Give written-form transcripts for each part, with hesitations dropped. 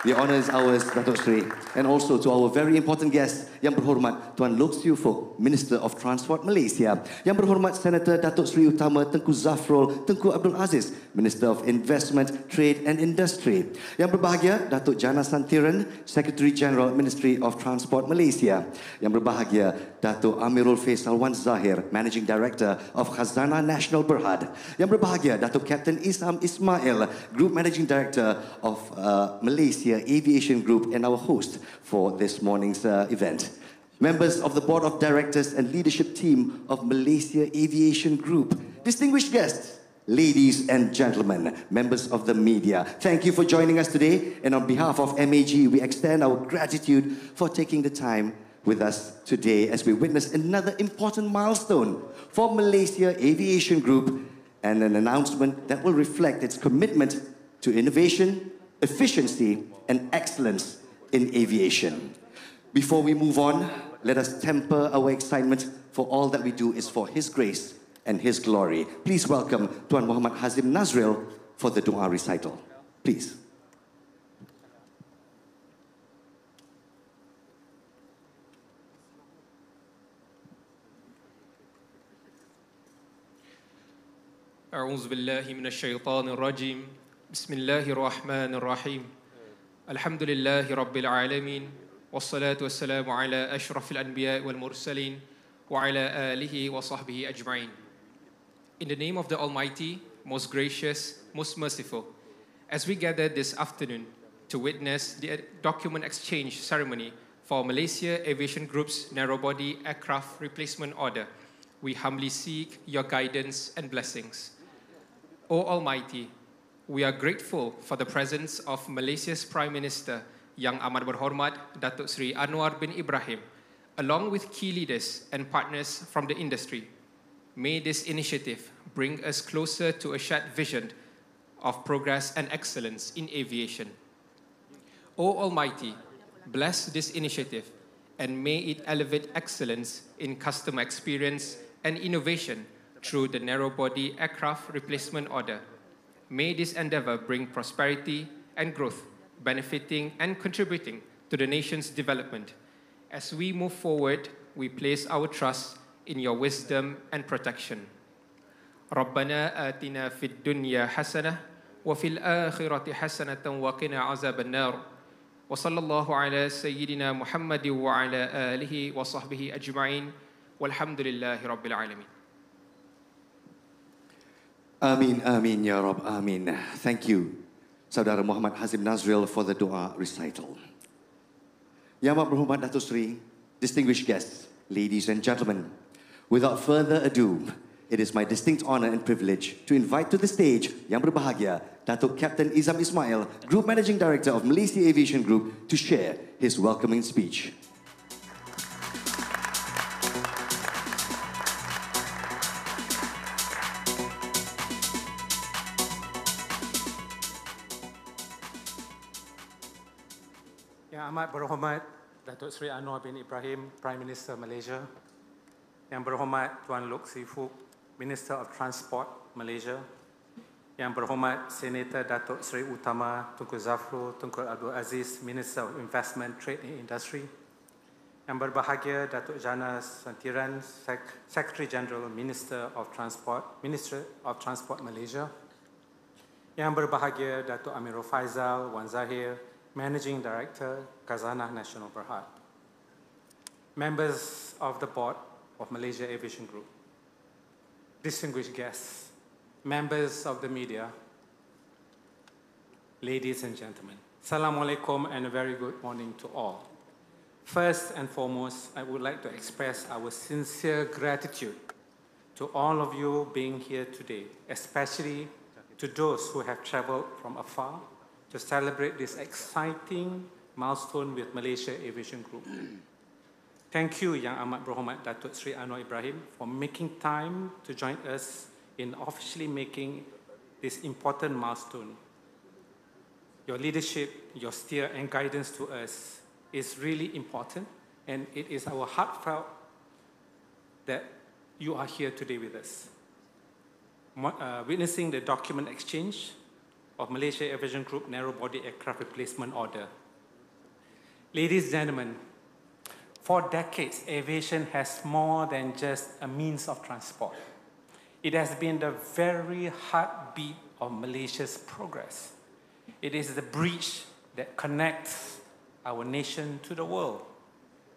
The honour is ours, Datuk Sri. And also to our very important guest, Yang Berhormat Tuan Loke Siew Fook, Minister of Transport Malaysia. Yang Berhormat Senator Datuk Sri Utama Tengku Zafrul Tengku Abdul Aziz, Minister of Investment, Trade and Industry. Yang berbahagia, Datuk Jana Santiran, Secretary General, Ministry of Transport Malaysia. Yang berbahagia, Datuk Amirul Faisal Wan Zahir, Managing Director of Khazanah Nasional Berhad. Yang berbahagia, Datuk Captain Isam Ismail, Group Managing Director of Malaysia Aviation Group and our host for this morning's event. Members of the Board of Directors and Leadership Team of Malaysia Aviation Group, distinguished guests, ladies and gentlemen, members of the media, thank you for joining us today. And on behalf of MAG, we extend our gratitude for taking the time with us today as we witness another important milestone for Malaysia Aviation Group and an announcement that will reflect its commitment to innovation, efficiency, and excellence in aviation. Before we move on, let us temper our excitement, for all that we do is for His grace and His glory. Please welcome Tuan Muhammad Hazim Nazril for the dua recital. Please. أعوذ بالله من الشيطان الرجيم بسم الله الرحمن الرحيم الحمد لله رب العالمين والصلاة والسلام على أشرف الأنبياء والمرسلين وعلى آله وصحبه أجمعين. In the name of the Almighty, most gracious, most merciful, as we gather this afternoon to witness the document exchange ceremony for Malaysia Aviation Group's narrow-body aircraft replacement order, we humbly seek your guidance and blessings. O Almighty, we are grateful for the presence of Malaysia's Prime Minister, Yang Amat Berhormat Datuk Sri Anwar bin Ibrahim, along with key leaders and partners from the industry. May this initiative bring us closer to a shared vision of progress and excellence in aviation. O Almighty, bless this initiative and may it elevate excellence in customer experience and innovation through the narrow-body aircraft replacement order. May this endeavor bring prosperity and growth, benefiting and contributing to the nation's development. As we move forward, we place our trust in your wisdom and protection. ربنا آتنا في الدنيا حسنة وفي الآخرة حسنة وقنا عذاب النار وصلى الله على سيدنا محمد وعلى آله وصحبه أجمعين والحمد لله رب العالمين. Amin, amin, ya Rab, amin. Thank you, Saudara Muhammad Hazim Nazril, for the dua recital. Yang Amat Berhormat Datuk Sri, distinguished guests, ladies and gentlemen, without further ado, it is my distinct honor and privilege to invite to the stage Yang Berbahagia Datuk Captain Isam Ismail, Group Managing Director of Malaysia Aviation Group, to share his welcoming speech. Yang Amat Berhormat Datuk Sri Anwar bin Ibrahim, Prime Minister Malaysia. Yang Berhormat Tuan Loke Siew Fook, Minister of Transport Malaysia. Yang Berhormat Senator Datuk Sri Utama Tengku Zafrul Tengku Abdul Aziz, Minister of Investment, Trade and Industry. Yang berbahagia Datuk Jana Santiran, Secretary General, Minister of Transport, Minister of Transport Malaysia. Yang berbahagia Datuk Amirul Faisal Wan Zahir, Managing Director, Khazanah Nasional Berhad. Members of the Board of Malaysia Aviation Group. Distinguished guests, members of the media, ladies and gentlemen. Assalamualaikum and a very good morning to all. First and foremost, I would like to express our sincere gratitude to all of you being here today, especially to those who have traveled from afar to celebrate this exciting milestone with Malaysia Aviation Group. Thank you, Yang Amat Berhormat Datuk Sri Anwar Ibrahim, for making time to join us in officially making this important milestone. Your leadership, your steer and guidance to us is really important, and it is our heartfelt that you are here today with us. Witnessing the document exchange of Malaysia Aviation Group narrow-body aircraft replacement order. Ladies and gentlemen, for decades, aviation has more than just a means of transport. It has been the very heartbeat of Malaysia's progress. It is the bridge that connects our nation to the world,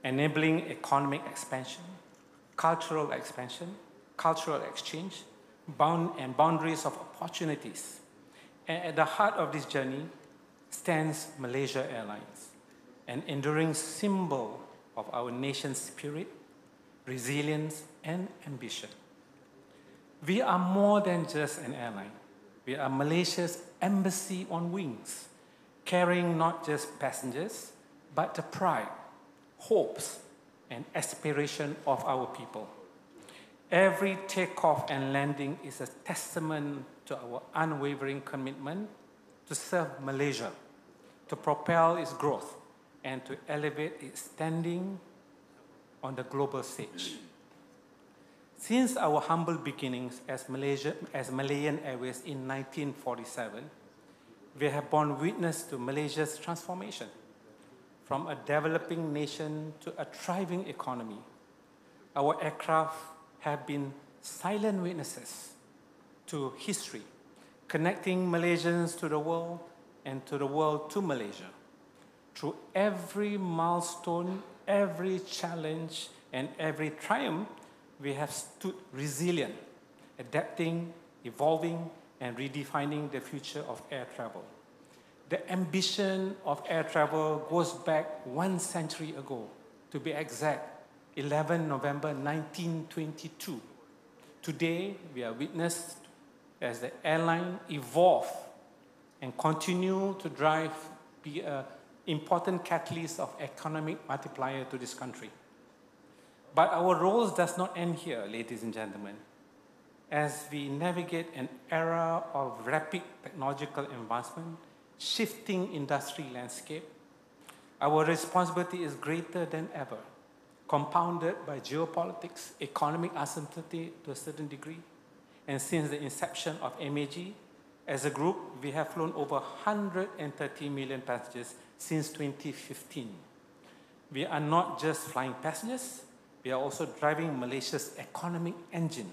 enabling economic expansion, cultural exchange, boundaries of opportunities. And at the heart of this journey stands Malaysia Airlines, an enduring symbol of our nation's spirit, resilience, and ambition. We are more than just an airline. We are Malaysia's embassy on wings, carrying not just passengers, but the pride, hopes, and aspiration of our people. Every takeoff and landing is a testament to our unwavering commitment to serve Malaysia, to propel its growth, and to elevate its standing on the global stage. Since our humble beginnings as Malayan Airways in 1947, we have borne witness to Malaysia's transformation from a developing nation to a thriving economy. Our aircraft have been silent witnesses to history, connecting Malaysians to the world and to the world to Malaysia. Through every milestone, every challenge, and every triumph, we have stood resilient, adapting, evolving, and redefining the future of air travel. The ambition of air travel goes back 1 century ago, to be exact, 11 November 1922. Today, we are witness as the airline evolve and continue to be an important catalyst of economic multiplier to this country. But our roles does not end here, ladies and gentlemen. As we navigate an era of rapid technological advancement, shifting industry landscape, our responsibility is greater than ever, compounded by geopolitics, economic uncertainty to a certain degree. And since the inception of MAG, as a group, we have flown over 130 million passengers since 2015. We are not just flying passengers, we are also driving Malaysia's economic engine,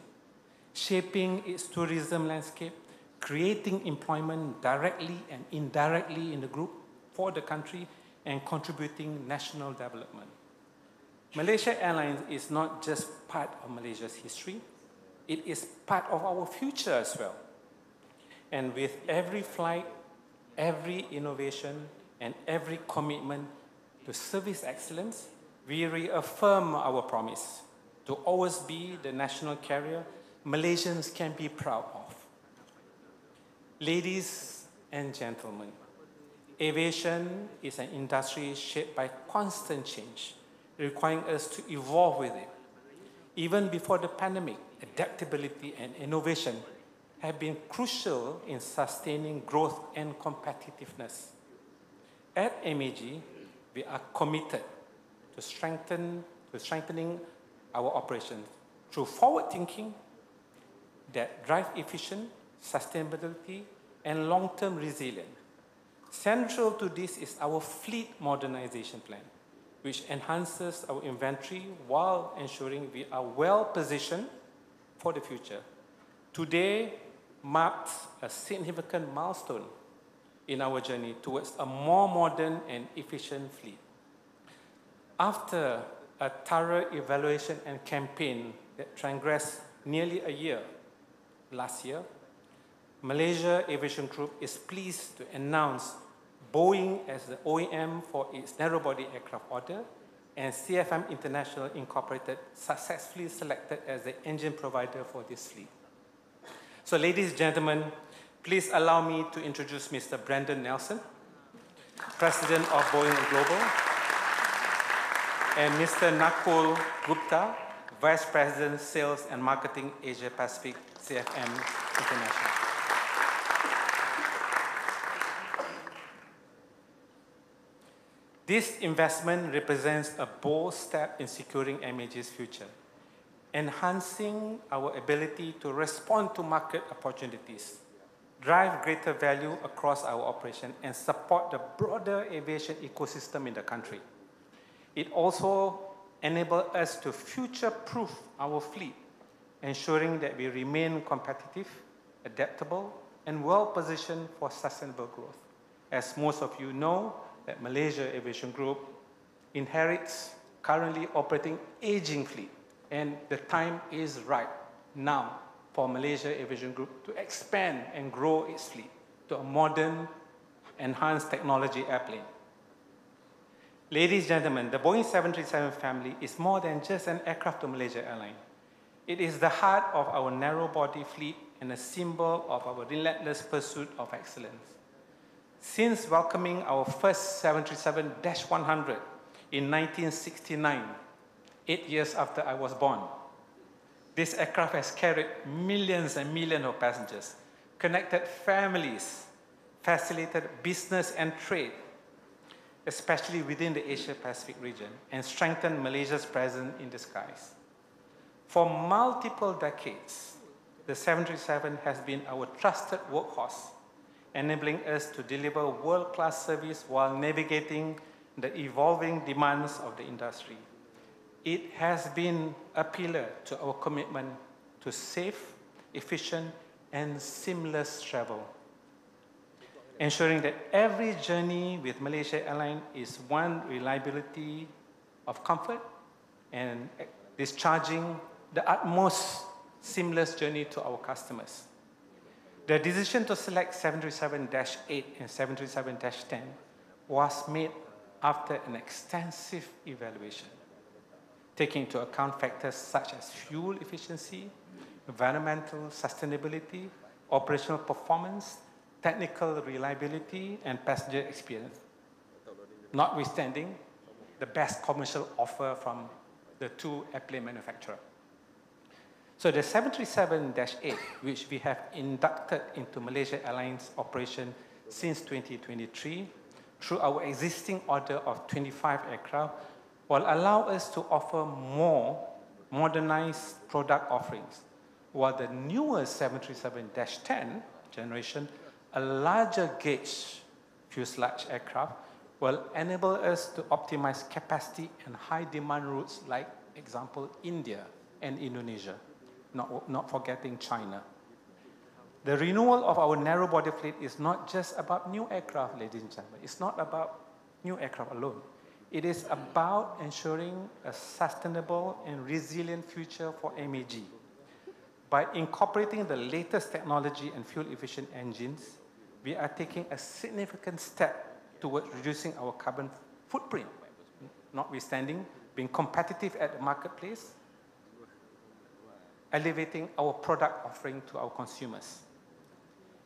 shaping its tourism landscape, creating employment directly and indirectly in the group for the country, and contributing national development. Malaysia Airlines is not just part of Malaysia's history, it is part of our future as well. And with every flight, every innovation, and every commitment to service excellence, we reaffirm our promise to always be the national carrier Malaysians can be proud of. Ladies and gentlemen, aviation is an industry shaped by constant change, requiring us to evolve with it. Even before the pandemic, adaptability and innovation have been crucial in sustaining growth and competitiveness. At MAG, we are committed to strengthening our operations through forward thinking that drive efficient, sustainability, and long-term resilience. Central to this is our fleet modernization plan, which enhances our inventory while ensuring we are well positioned for the future. Today marks a significant milestone in our journey towards a more modern and efficient fleet. After a thorough evaluation and campaign that transgressed nearly a year last year, Malaysia Aviation Group is pleased to announce Boeing as the OEM for its narrow-body aircraft order, and CFM International Incorporated successfully selected as the engine provider for this fleet. So, ladies and gentlemen, please allow me to introduce Mr. Brandon Nelson, President of Boeing Global, and Mr. Nakul Gupta, Vice President, Sales and Marketing, Asia Pacific, CFM International. This investment represents a bold step in securing MAG's future, enhancing our ability to respond to market opportunities drive greater value across our operation, and support the broader aviation ecosystem in the country. It also enables us to future-proof our fleet, ensuring that we remain competitive, adaptable, and well-positioned for sustainable growth. As most of you know, that Malaysia Aviation Group inherits currently operating aging fleet, and the time is right now for Malaysia Aviation Group to expand and grow its fleet to a modern, enhanced technology airplane. Ladies and gentlemen, the Boeing 737 family is more than just an aircraft to Malaysia Airlines. It is the heart of our narrow-body fleet and a symbol of our relentless pursuit of excellence. Since welcoming our first 737-100 in 1969, 8 years after I was born, this aircraft has carried millions and millions of passengers, connected families, facilitated business and trade, especially within the Asia-Pacific region, and strengthened Malaysia's presence in the skies. For multiple decades, the 737 has been our trusted workhorse, enabling us to deliver world-class service while navigating the evolving demands of the industry. It has been a pillar to our commitment to safe, efficient, and seamless travel, ensuring that every journey with Malaysia Airlines is one reliability of comfort and discharging the utmost seamless journey to our customers. The decision to select 737-8 and 737-10 was made after an extensive evaluation, taking into account factors such as fuel efficiency, environmental sustainability, operational performance, technical reliability, and passenger experience, notwithstanding the best commercial offer from the two airplane manufacturers. So the 737-8, which we have inducted into Malaysia Airlines operation since 2023, through our existing order of 25 aircraft, will allow us to offer more modernized product offerings, while the newer 737-10 generation, a larger gauge fuselage aircraft, will enable us to optimize capacity and high demand routes like, example, India and Indonesia, not forgetting China. The renewal of our narrow-body fleet is not just about new aircraft, ladies and gentlemen. It's not about new aircraft alone. It is about ensuring a sustainable and resilient future for MAG. By incorporating the latest technology and fuel-efficient engines, we are taking a significant step towards reducing our carbon footprint, notwithstanding being competitive at the marketplace, elevating our product offering to our consumers.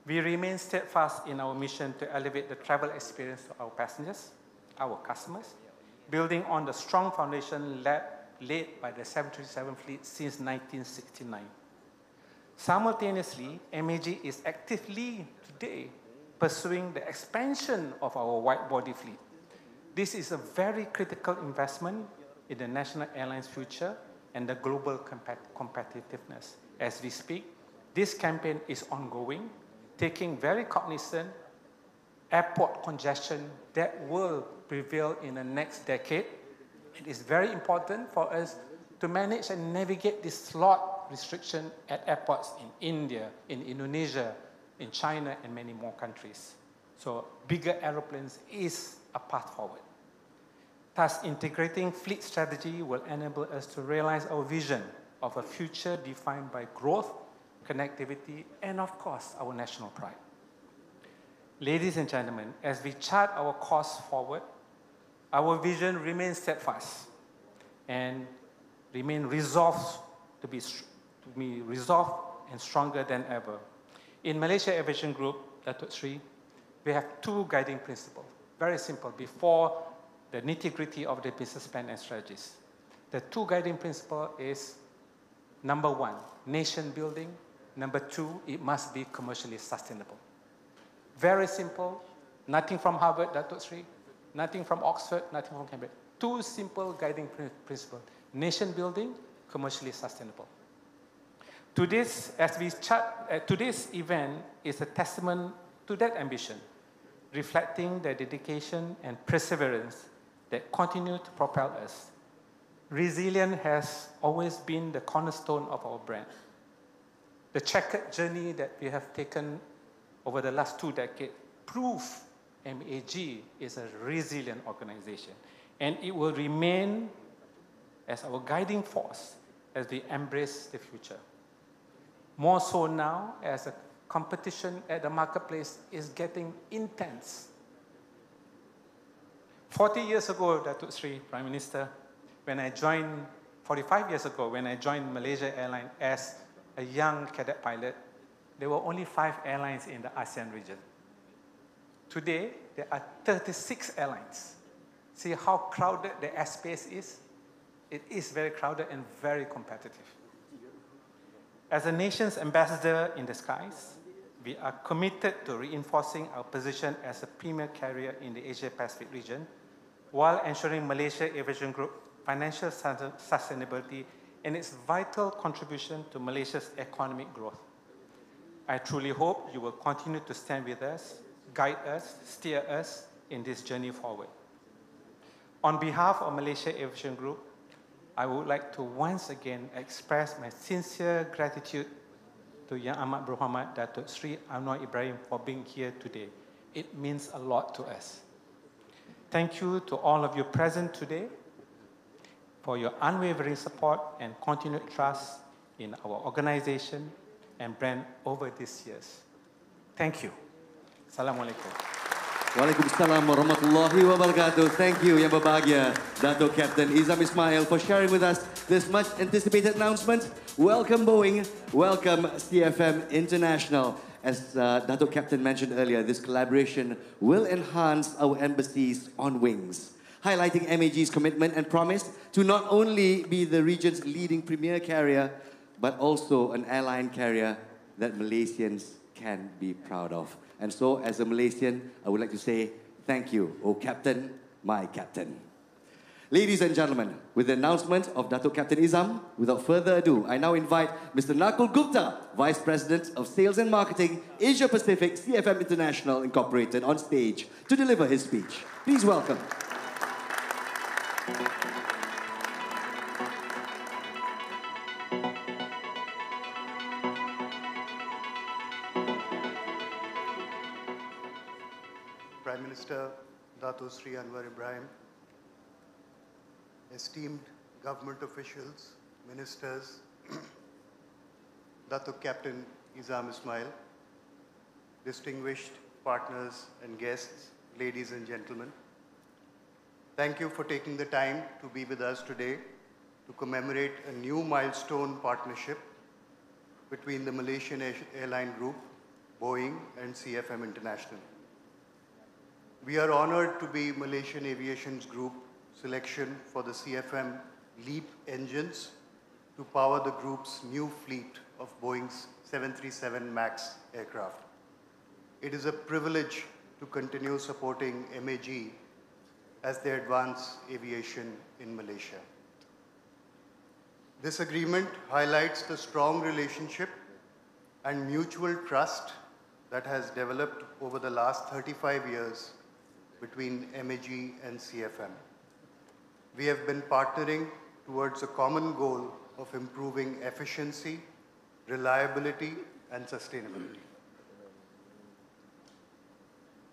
We remain steadfast in our mission to elevate the travel experience to our passengers, our customers, building on the strong foundation laid by the 737 fleet since 1969. Simultaneously, MAG is actively today pursuing the expansion of our wide-body fleet. This is a very critical investment in the national airline's future and the global competitiveness. As we speak, this campaign is ongoing, taking very cognizant airport congestion that will prevail in the next decade. It is very important for us to manage and navigate this slot restriction at airports in India, in Indonesia, in China, and many more countries. So bigger aeroplanes is a path forward. Thus, integrating fleet strategy will enable us to realize our vision of a future defined by growth, connectivity, and of course, our national pride. Ladies and gentlemen, as we chart our course forward, our vision remains steadfast and remain resolved to be resolved and stronger than ever. In Malaysia Aviation Group, Datuk Sri, we have two guiding principles. Very simple, before the nitty-gritty of the business plan and strategies. The two guiding principles is, number one, nation building. Number two, it must be commercially sustainable. Very simple, nothing from Harvard, Datuk Sri, nothing from Oxford, nothing from Cambridge. Two simple guiding principles, nation building, commercially sustainable. Today's event is a testament to that ambition, reflecting the dedication and perseverance that continue to propel us. Resilience has always been the cornerstone of our brand. The checkered journey that we have taken over the last 2 decades prove MAG is a resilient organization, and it will remain as our guiding force as we embrace the future. More so now, as the competition at the marketplace is getting intense. 40 years ago, Datuk Sri Prime Minister, 45 years ago, when I joined Malaysia Airlines as a young cadet pilot, there were only 5 airlines in the ASEAN region. Today, there are 36 airlines. See how crowded the airspace is? It is very crowded and very competitive. As a nation's ambassador in the skies, we are committed to reinforcing our position as a premier carrier in the Asia-Pacific region, while ensuring Malaysia Aviation Group financial sustainability and its vital contribution to Malaysia's economic growth. I truly hope you will continue to stand with us, guide us, steer us in this journey forward. On behalf of Malaysia Aviation Group, I would like to once again express my sincere gratitude to Yang Amat Berhormat Datuk Sri Anwar Ibrahim for being here today. It means a lot to us. Thank you to all of you present today for your unwavering support and continued trust in our organization and brand over these years. Thank you. Assalamualaikum. Waalaikumsalam warahmatullahi wabarakatuh. Thank you, Yang Berbahagia, Datuk Captain Izam Ismail, for sharing with us this much anticipated announcement. Welcome Boeing, welcome CFM International. As Datuk Captain mentioned earlier, this collaboration will enhance our embassies on wings, highlighting MAG's commitment and promise to not only be the region's leading premier carrier, but also an airline carrier that Malaysians can be proud of. And so, as a Malaysian, I would like to say thank you, oh Captain, my Captain. Ladies and gentlemen, with the announcement of Datuk Captain Izam, without further ado, I now invite Mr. Nakul Gupta, Vice President of Sales and Marketing, Asia Pacific, CFM International Incorporated, on stage to deliver his speech. Please welcome. Prime Minister Datuk Sri Anwar Ibrahim, esteemed government officials, ministers, Datuk Captain Izam Ismail, distinguished partners and guests, ladies and gentlemen. Thank you for taking the time to be with us today to commemorate a new milestone partnership between the Malaysian Airline Group, Boeing, and CFM International. We are honored to be Malaysian Aviation's group selection for the CFM LEAP engines to power the group's new fleet of Boeing's 737 MAX aircraft. It is a privilege to continue supporting MAG as they advance aviation in Malaysia. This agreement highlights the strong relationship and mutual trust that has developed over the last 35 years between MAG and CFM. We have been partnering towards a common goal of improving efficiency, reliability, and sustainability.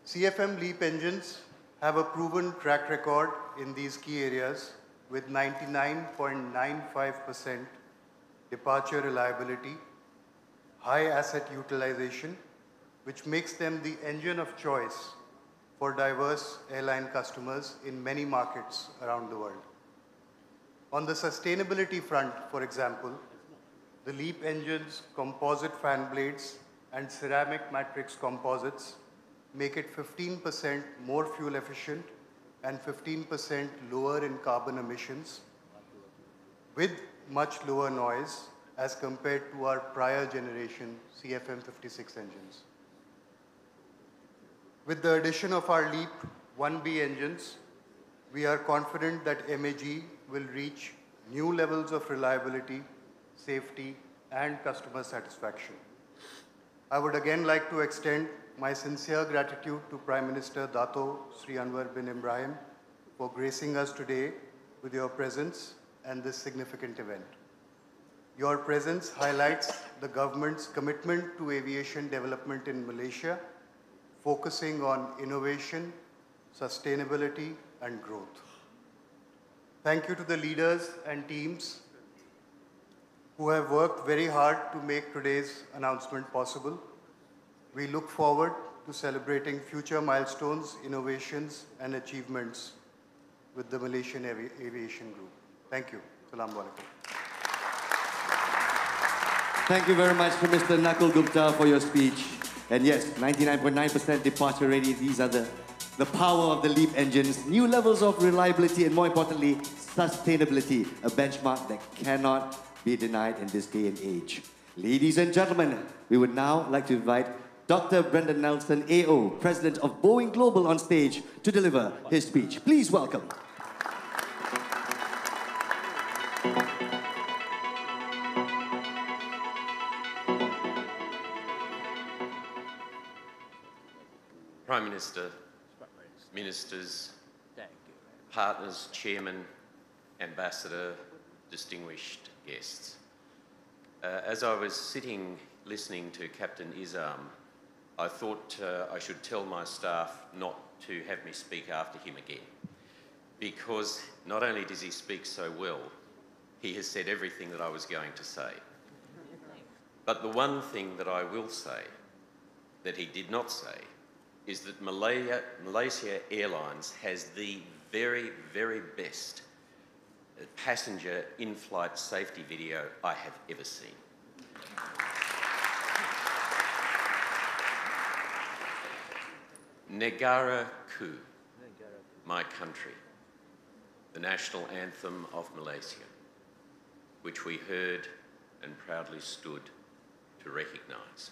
CFM LEAP engines have a proven track record in these key areas with 99.95% departure reliability, high asset utilization, which makes them the engine of choice for diverse airline customers in many markets around the world. On the sustainability front, for example, the LEAP engine's composite fan blades and ceramic matrix composites make it 15% more fuel efficient and 15% lower in carbon emissions, with much lower noise as compared to our prior generation CFM56 engines. With the addition of our LEAP 1B engines, we are confident that MAG will reach new levels of reliability, safety, and customer satisfaction. I would again like to extend my sincere gratitude to Prime Minister Dato Sri Anwar bin Ibrahim for gracing us today with your presence and this significant event. Your presence highlights the government's commitment to aviation development in Malaysia, focusing on innovation, sustainability, and growth. Thank you to the leaders and teams who have worked very hard to make today's announcement possible. We look forward to celebrating future milestones, innovations, and achievements with the Malaysian Aviation Group. Thank you. Assalamu alaikum. Thank you very much to Mr. Nakul Gupta for your speech. And yes, 99.9% departure ready. These are the power of the LEAP engines, new levels of reliability, and more importantly, sustainability, a benchmark that cannot be denied in this day and age. Ladies and gentlemen, we would now like to invite Dr. Brendan Nelson, AO, President of Boeing Global, on stage to deliver his speech. Please welcome. Prime Minister, Ministers, partners, Chairman, Ambassador, distinguished guests. As I was sitting listening to Captain Izam, I thought I should tell my staff not to have me speak after him again, because not only does he speak so well, he has said everything that I was going to say. But the one thing that I will say that he did not say is that Malaysia Airlines has the very, very best passenger in-flight safety video I have ever seen. Negara Ku, my country, the national anthem of Malaysia, which we heard and proudly stood to recognise.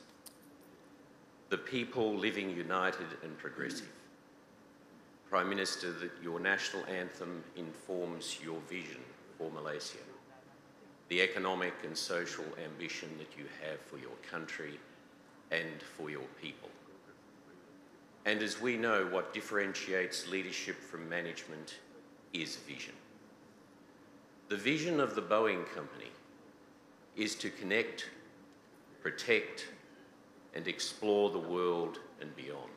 The people living united and progressive. Prime Minister, that your national anthem informs your vision for Malaysia, the economic and social ambition that you have for your country and for your people. And as we know, what differentiates leadership from management is vision. The vision of the Boeing Company is to connect, protect, and explore the world and beyond.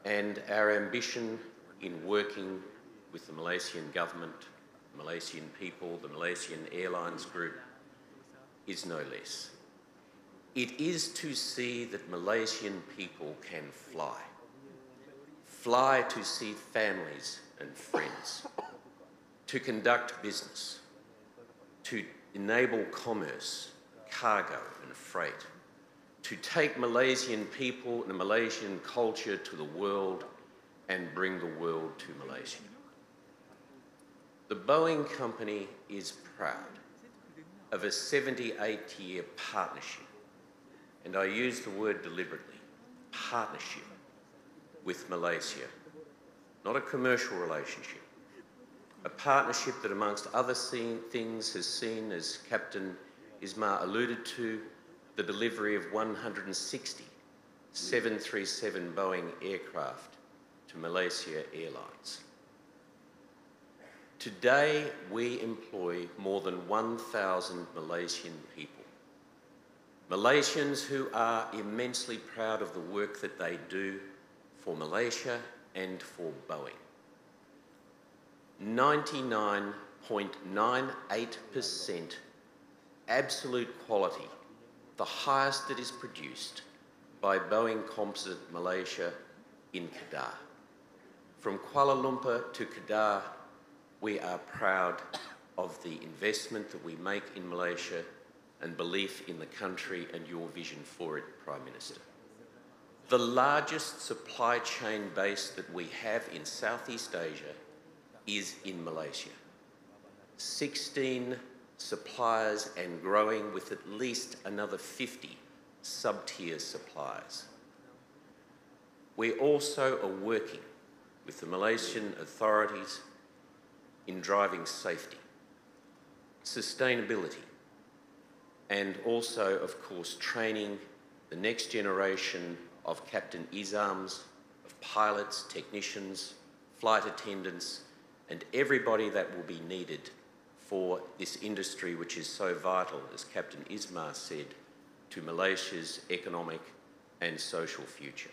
And our ambition in working with the Malaysian government, the Malaysian people, the Malaysian Airlines Group is no less. It is to see that Malaysian people can fly. Fly to see families and friends, to conduct business, to enable commerce, cargo and freight, to take Malaysian people and Malaysian culture to the world and bring the world to Malaysia. The Boeing Company is proud of a 78-year partnership, and I use the word deliberately, partnership with Malaysia, not a commercial relationship, a partnership that amongst other things has seen, as Captain Ismar alluded to, the delivery of 160 737 Boeing aircraft to Malaysia Airlines. Today, we employ more than 1,000 Malaysian people. Malaysians who are immensely proud of the work that they do for Malaysia and for Boeing. 99.98% absolute quality, the highest that is produced by Boeing Composite Malaysia in Kedah. From Kuala Lumpur to Kedah, we are proud of the investment that we make in Malaysia and belief in the country and your vision for it, Prime Minister. The largest supply chain base that we have in Southeast Asia is in Malaysia. 16 suppliers and growing, with at least another 50 sub-tier suppliers. We also are working with the Malaysian authorities in driving safety, sustainability, and also, of course, training the next generation of Captain Izams, of pilots, technicians, flight attendants, and everybody that will be needed for this industry which is so vital, as Captain Ismar said, to Malaysia's economic and social future.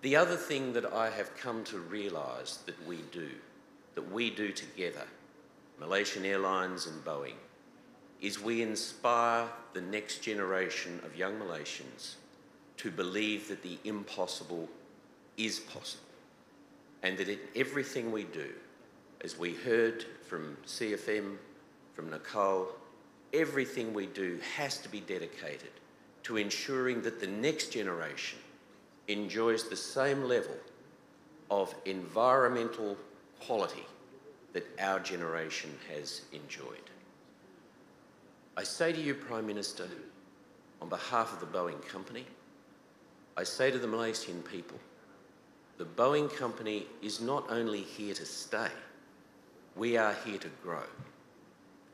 The other thing that I have come to realise that we do together, Malaysian Airlines and Boeing, is we inspire the next generation of young Malaysians to believe that the impossible is possible, and that in everything we do, as we heard from CFM, from Nicole, everything we do has to be dedicated to ensuring that the next generation enjoys the same level of environmental quality that our generation has enjoyed. I say to you, Prime Minister, on behalf of the Boeing Company, I say to the Malaysian people, the Boeing Company is not only here to stay, we are here to grow.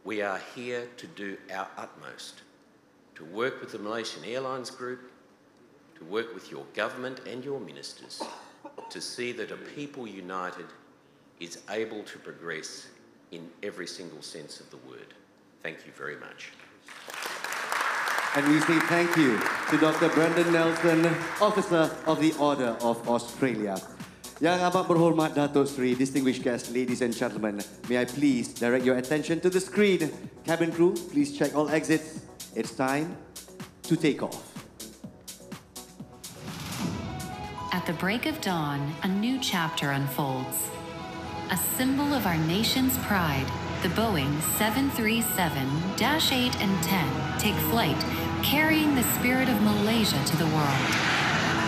We are here to do our utmost, to work with the Malaysian Airlines Group, to work with your government and your ministers, to see that a people united is able to progress in every single sense of the word. Thank you very much. And we say thank you to Dr. Brandon Nelson, Officer of the Order of Australia. Yang amat berhormat Datuk Seri, distinguished guests, ladies and gentlemen, may I please direct your attention to the screen. Cabin crew, please check all exits. It's time to take off. At the break of dawn, a new chapter unfolds. A symbol of our nation's pride, the Boeing 737-8 and 10 take flight, carrying the spirit of Malaysia to the world.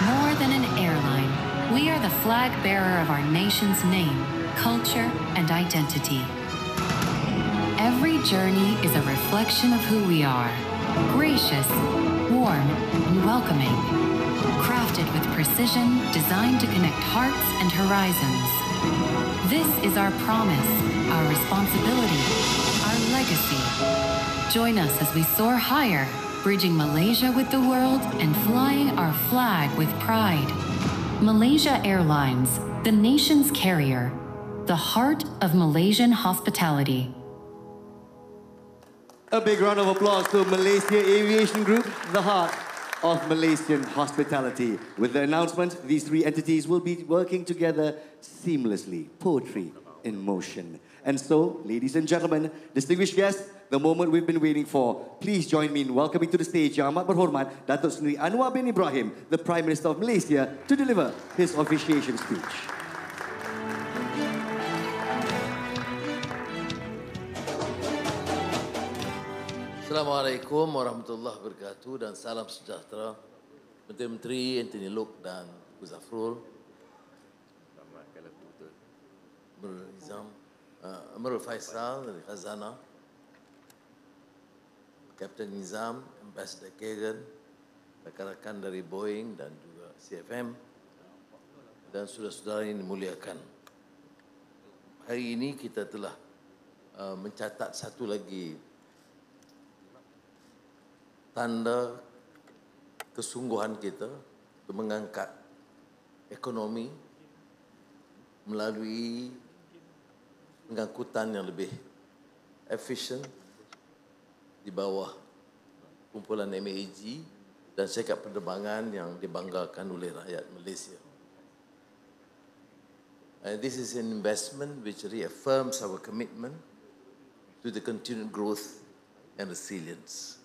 More than an airline, we are the flag bearer of our nation's name, culture, and identity. Every journey is a reflection of who we are. Gracious, warm, and welcoming. Crafted with precision, designed to connect hearts and horizons. This is our promise, our responsibility, our legacy. Join us as we soar higher, bridging Malaysia with the world and flying our flag with pride. Malaysia Airlines, the nation's carrier, the heart of Malaysian hospitality. A big round of applause to Malaysia Aviation Group, the heart of Malaysian hospitality. With the announcement, these three entities will be working together seamlessly. Poetry in motion. And so, ladies and gentlemen, distinguished guests, the moment we've been waiting for, please join me in welcoming to the stage Yang Amat Berhormat Datuk Seri Anwar bin Ibrahim, the Prime Minister of Malaysia, to deliver his officiation speech. Assalamualaikum warahmatullahi wabarakatuh dan salam sejahtera Menteri-Menteri Anthony Loke dan Zafrul Berizam Amirul Faisal dari Khazanah, Kapten Nizam, Ambassador Kagan, rakan-rakan dari Boeing dan juga CFM, dan saudara-saudara yang dimuliakan. Hari ini kita telah mencatat satu lagi tanda kesungguhan kita untuk mengangkat ekonomi melalui pengangkutan yang lebih efisien di bawah kumpulan MAG dan syarikat penerbangan yang dibanggakan oleh rakyat Malaysia. And this is an investment which reaffirms our commitment to the continued growth and resilience.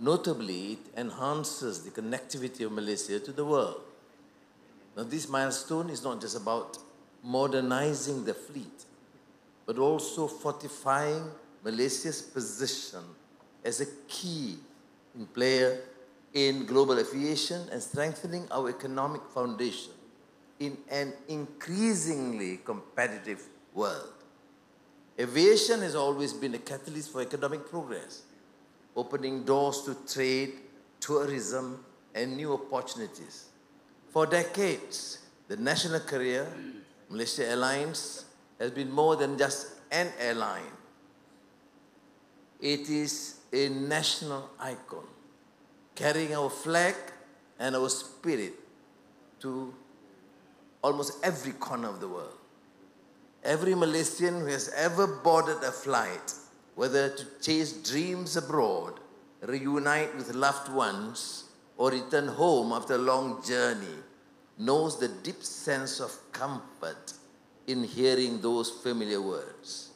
Notably, it enhances the connectivity of Malaysia to the world. Now, this milestone is not just about modernizing the fleet, but also fortifying Malaysia's position as a key player in global aviation and strengthening our economic foundation in an increasingly competitive world. Aviation has always been a catalyst for economic progress, opening doors to trade, tourism, and new opportunities. For decades, the national carrier, Malaysia Airlines, has been more than just an airline. It is a national icon, carrying our flag and our spirit to almost every corner of the world. Every Malaysian who has ever boarded a flight, whether to chase dreams abroad, reunite with loved ones, or return home after a long journey, knows the deep sense of comfort in hearing those familiar words.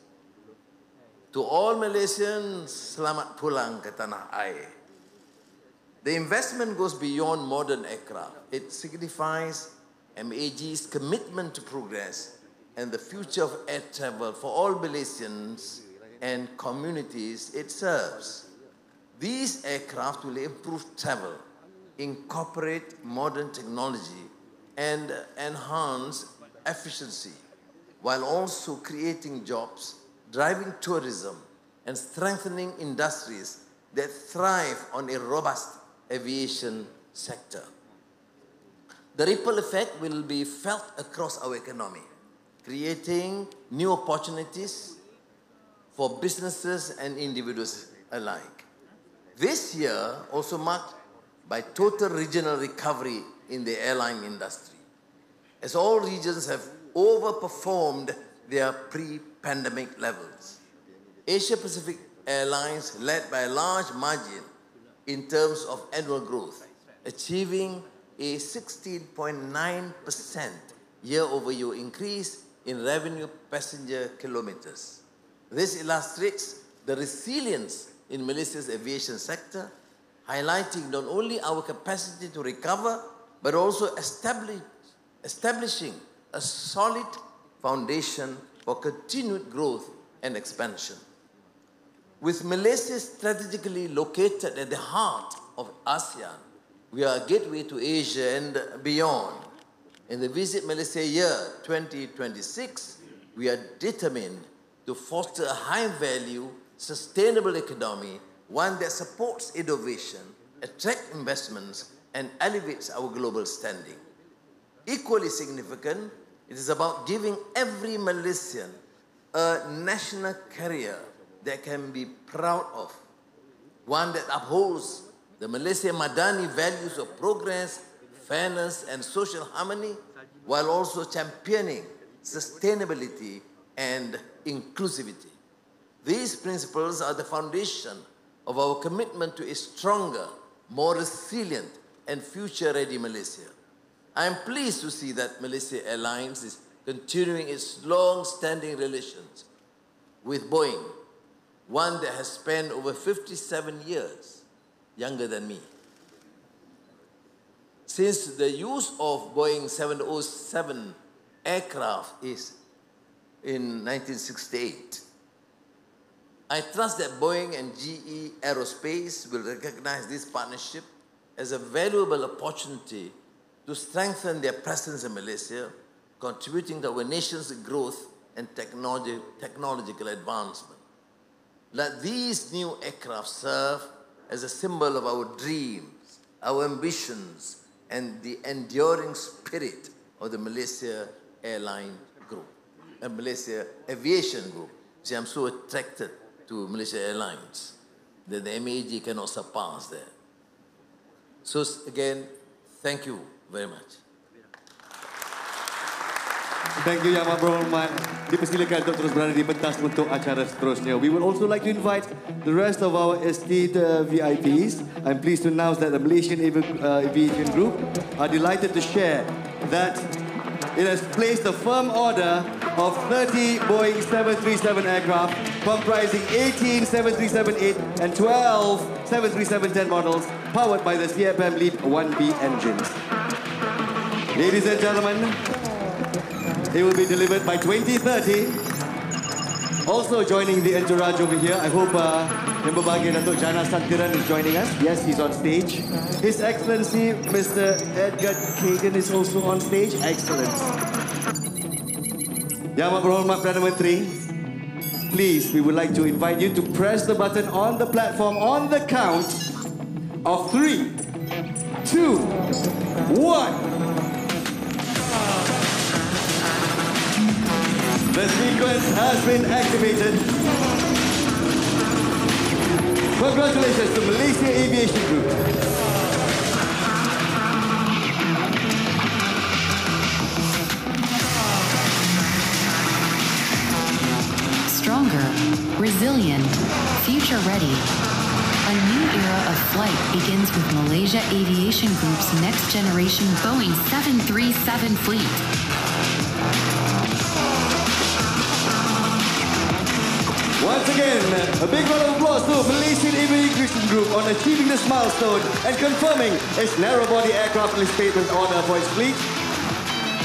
To all Malaysians, selamat pulang ke tanah air. The investment goes beyond modern aircraft. It signifies MAG's commitment to progress and the future of air travel for all Malaysians and communities it serves. These aircraft will improve travel, incorporate modern technology, and enhance efficiency, while also creating jobs, driving tourism, and strengthening industries that thrive on a robust aviation sector. The ripple effect will be felt across our economy, creating new opportunities for businesses and individuals alike. This year also marked by total regional recovery in the airline industry, as all regions have overperformed their pre-pandemic levels. Asia-Pacific Airlines led by a large margin in terms of annual growth, achieving a 16.9% year-over-year increase in revenue passenger kilometers. This illustrates the resilience in Malaysia's aviation sector, highlighting not only our capacity to recover, but also establishing a solid foundation for continued growth and expansion. With Malaysia strategically located at the heart of ASEAN, we are a gateway to Asia and beyond. In the Visit Malaysia Year 2026, we are determined to foster a high-value, sustainable economy, one that supports innovation, attracts investments, and elevates our global standing. Equally significant, it is about giving every Malaysian a national carrier that can be proud of, one that upholds the Malaysia Madani values of progress, fairness, and social harmony, while also championing sustainability and inclusivity. These principles are the foundation of our commitment to a stronger, more resilient, and future-ready Malaysia. I am pleased to see that Malaysia Airlines is continuing its long-standing relations with Boeing, one that has spent over 57 years, younger than me. Since the use of Boeing 707 aircraft is in 1968, I trust that Boeing and GE Aerospace will recognize this partnership as a valuable opportunity to strengthen their presence in Malaysia, contributing to our nation's growth and technological advancement. Let these new aircraft serve as a symbol of our dreams, our ambitions, and the enduring spirit of the Malaysia Airline Group, and Malaysia Aviation Group. See, I'm so attracted to Malaysia Airlines that the MAG cannot surpass that. So again, thank you very much. Thank you, Yang Amat Berhormat. Dipersilakan untuk terus berada di pentas untuk acara seterusnya. We would also like to invite the rest of our esteemed VIPs. I'm pleased to announce that the Malaysian Aviation Group are delighted to share that it has placed a firm order of 30 Boeing 737 aircraft, comprising 18 737-8 and 12 737-10 models, powered by the CFM LEAP 1B engines. Ladies and gentlemen, it will be delivered by 2030. Also joining the entourage over here, I hope yang berbahagia Datuk Jana Santiran is joining us. Yes, he's on stage. His Excellency, Mr. Edgar Kagan is also on stage. Excellent. Yang Amat Berhormat Perdana Menteri, please, we would like to invite you to press the button on the platform on the count of 3, 2, 1. The sequence has been activated. Congratulations to Malaysia Aviation Group. Stronger, resilient, future-ready. A new era of flight begins with Malaysia Aviation Group's next-generation Boeing 737 fleet. Once again, a big round of applause to Malaysian Aviation Group on achieving this milestone and confirming its narrow-body aircraft replacement order for its fleet.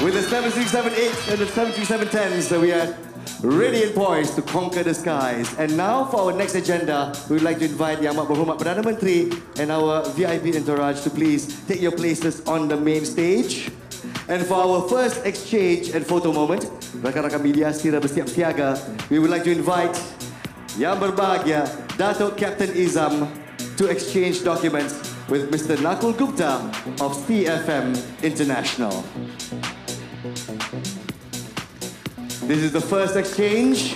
With the 737-8 and the 737-10s, so we are ready and poised to conquer the skies. And now for our next agenda, we would like to invite Yang Amat Berhormat Perdana Menteri and our VIP entourage to please take your places on the main stage. And for our first exchange and photo moment, rakan-rakan media sila bersiap siaga, we would like to invite Yang Berbahagia Datuk Captain Izam to exchange documents with Mr. Nakul Gupta of CFM International. This is the first exchange.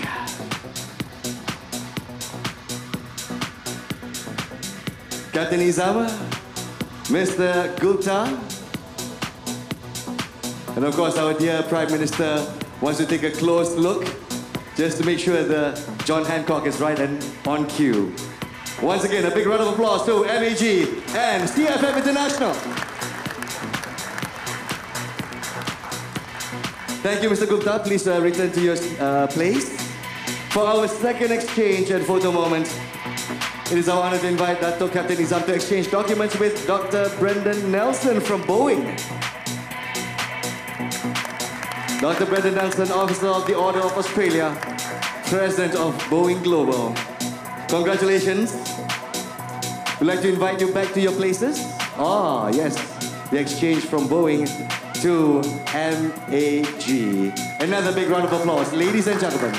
Captain Izam, Mr. Gupta, and of course our dear Prime Minister wants to take a close look just to make sure the John Hancock is right and on cue. Once again, a big round of applause to MAG and CFM International. Thank you, Mr. Gupta. Please return to your place. For our second exchange and photo moment, it is our honor to invite Dato' Captain Izam to exchange documents with Dr. Brendan Nelson from Boeing. Dr. Brendan Nelson, Officer of the Order of Australia, President of Boeing Global. Congratulations. We'd like to invite you back to your places. Ah, yes, the exchange from Boeing to MAG. Another big round of applause, ladies and gentlemen.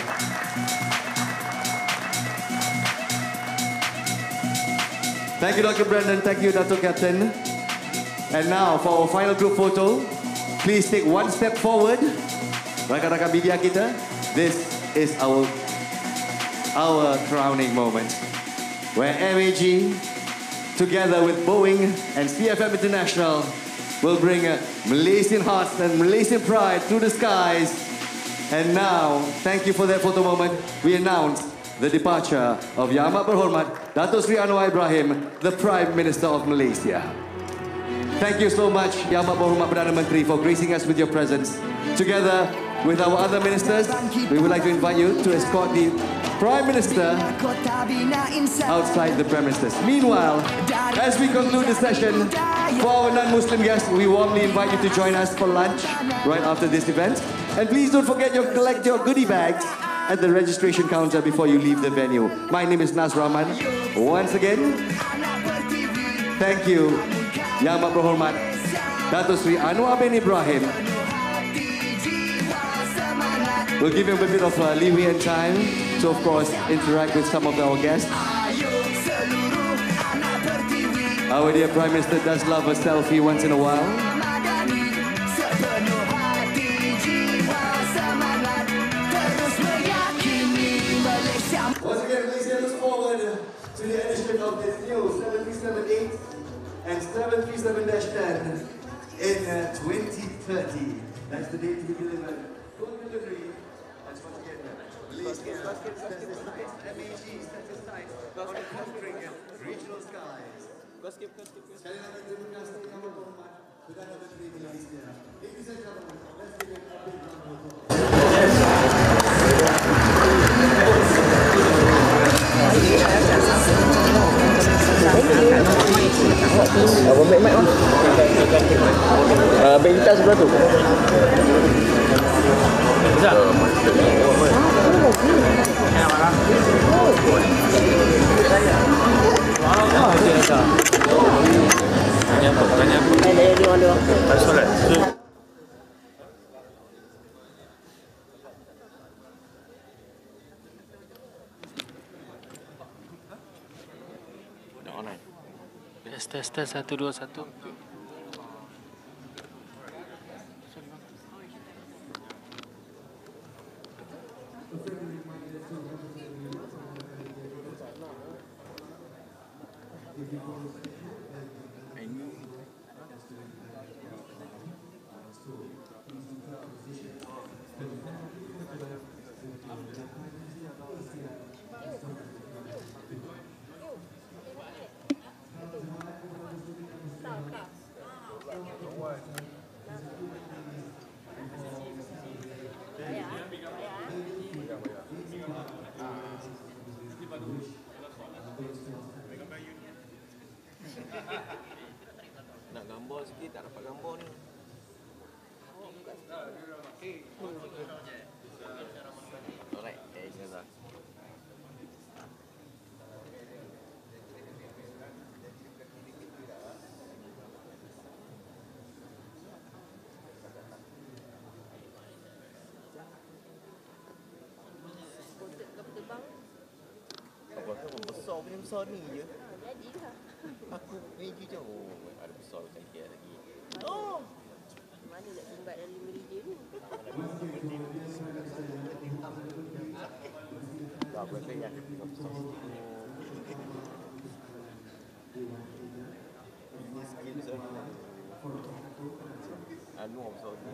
Thank you, Dr. Brendan. Thank you, Dr. Captain. And now, for our final group photo, please take one step forward. Rakan-rakan media kita, this is our crowning moment, where MAG, together with Boeing and CFM International, will bring Malaysian hearts and Malaysian pride through the skies. And now, thank you for that photo moment. We announce the departure of Yang Amat Berhormat Datuk Seri Anwar Ibrahim, the Prime Minister of Malaysia. Thank you so much, Yang Amat Berhormat Perdana Menteri, for gracing us with your presence. Together with our other ministers, we would like to invite you to escort the Prime Minister outside the premises. Meanwhile, as we conclude the session, for our non-Muslim guests, we warmly invite you to join us for lunch right after this event. And please don't forget to collect your goodie bags at the registration counter before you leave the venue. My name is Nas Rahman. Once again, thank you, Yang Amat Berhormat Datuk Seri Anwar bin Ibrahim. We'll give him a bit of leeway and time to, of course, interact with some of our guests. Our dear Prime Minister does love a selfie once in a while. Once again, Malaysia looks forward to the addition of this new 737-8 and 737-10 in 2030. That's the date to be delivered. Full delivery. That's once again, Malaysia sets its sights, MAG sets its sights on conquering regional skies. Sekali lagi terima kasih Yang Amat Berhormat Perdana Menteri Malaysia. Ladies and gentlemen, let's give it a big round of applause. Abang baik mic on. Berita sebelah tu. Bisa. Tanya apa? Dia. Solat. Tes 1 2 1. Nak gambar sikit, tak dapat gambar ni. Alright, insyaAllah. Abang tu besar punya besar ni je. Jadilah. Aku meji je. Oh, ada besar macam dia lagi. Oh! Mana nak sumbat dari meridia ni? Tak, aku rasa yang besar. Ini sikit besar ni. Anu besar ni.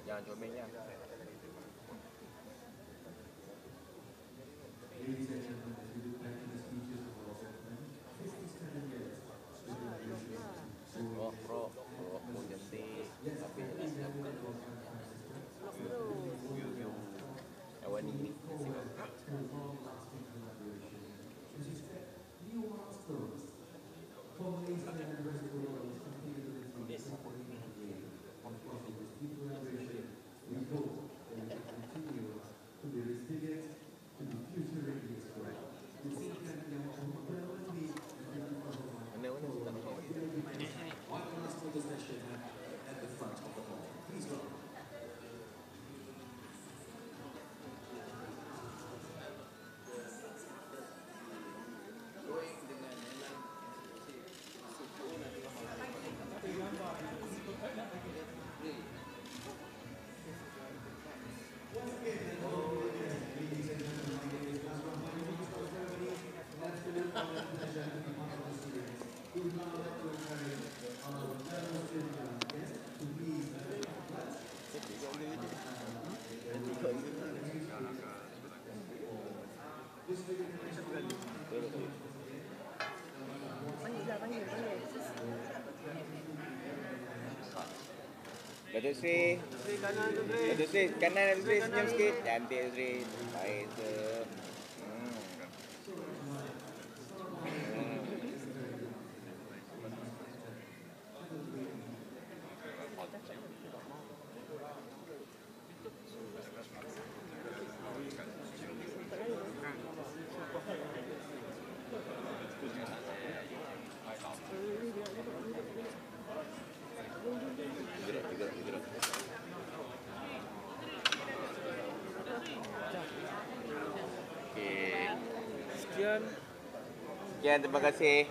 Jangan comelnya. Roh cantik. Tapi AWANI. Datuk Sri. Datuk Sri, kanan Datuk Sri, senyum sikit. Cantik Datuk Sri. Baik tu. Sekian, terima kasih.